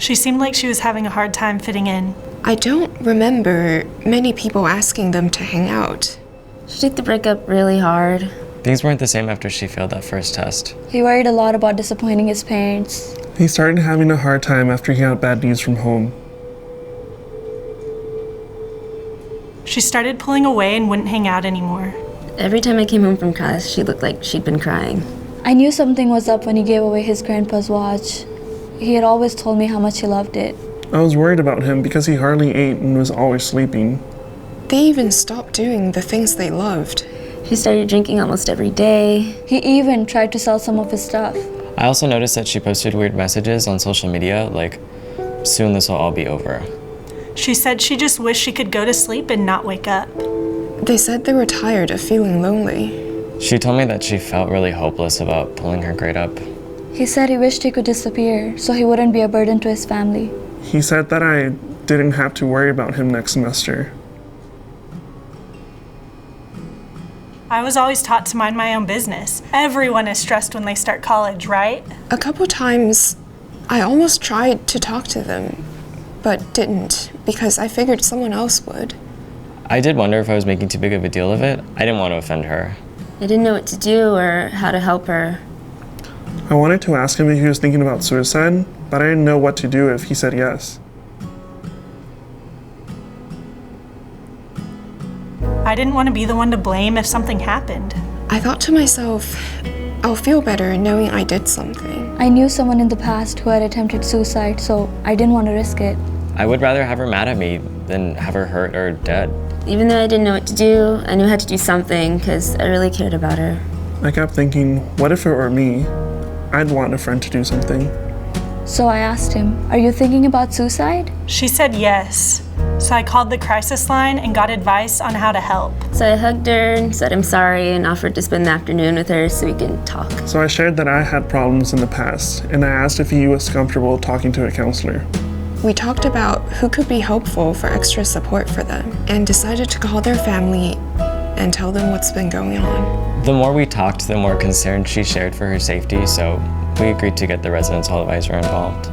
She seemed like she was having a hard time fitting in. I don't remember many people asking them to hang out. She took the breakup really hard. Things weren't the same after she failed that first test. He worried a lot about disappointing his parents. He started having a hard time after he got bad news from home. She started pulling away and wouldn't hang out anymore. Every time I came home from class, she looked like she'd been crying. I knew something was up when he gave away his grandpa's watch. He had always told me how much he loved it. I was worried about him because he hardly ate and was always sleeping. They even stopped doing the things they loved. She started drinking almost every day. He even tried to sell some of his stuff. I also noticed that she posted weird messages on social media, like, soon this will all be over. She said she just wished she could go to sleep and not wake up. They said they were tired of feeling lonely. She told me that she felt really hopeless about pulling her grade up. He said he wished he could disappear so he wouldn't be a burden to his family. He said that I didn't have to worry about him next semester. I was always taught to mind my own business. Everyone is stressed when they start college, right? A couple times, I almost tried to talk to them, but didn't because I figured someone else would. I did wonder if I was making too big of a deal of it. I didn't want to offend her. I didn't know what to do or how to help her. I wanted to ask him if he was thinking about suicide, but I didn't know what to do if he said yes. I didn't want to be the one to blame if something happened. I thought to myself, I'll feel better knowing I did something. I knew someone in the past who had attempted suicide, so I didn't want to risk it. I would rather have her mad at me than have her hurt or dead. Even though I didn't know what to do, I knew I had to do something because I really cared about her. I kept thinking, what if it were me? I'd want a friend to do something. So I asked him, are you thinking about suicide? She said yes. So I called the crisis line and got advice on how to help. So I hugged her and said I'm sorry and offered to spend the afternoon with her so we can talk. So I shared that I had problems in the past, and I asked if he was comfortable talking to a counselor. We talked about who could be helpful for extra support for them and decided to call their family and tell them what's been going on. The more we talked, the more concern she shared for her safety, so we agreed to get the residence hall advisor involved.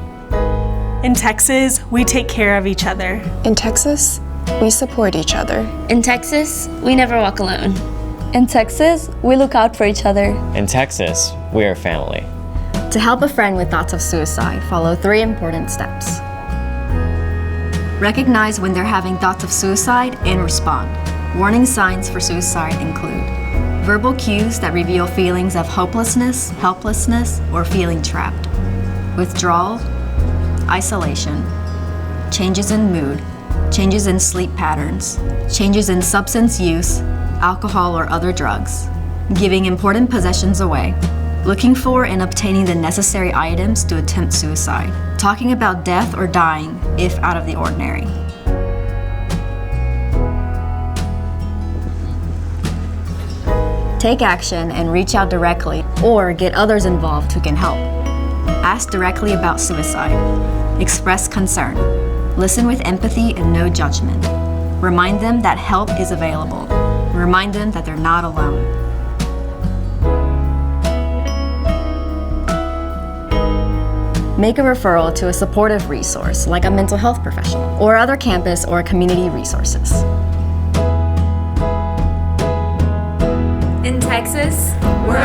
In Texas, we take care of each other. In Texas, we support each other. In Texas, we never walk alone. In Texas, we look out for each other. In Texas, we are family. To help a friend with thoughts of suicide, follow 3 important steps. Recognize when they're having thoughts of suicide and respond. Warning signs for suicide include verbal cues that reveal feelings of hopelessness, helplessness, or feeling trapped, withdrawal, isolation, changes in mood, changes in sleep patterns, changes in substance use, alcohol or other drugs, giving important possessions away, looking for and obtaining the necessary items to attempt suicide, talking about death or dying if out of the ordinary. Take action and reach out directly or get others involved who can help. Ask directly about suicide. Express concern. Listen with empathy and no judgment. Remind them that help is available. Remind them that they're not alone. Make a referral to a supportive resource like a mental health professional or other campus or community resources. In Texas, We're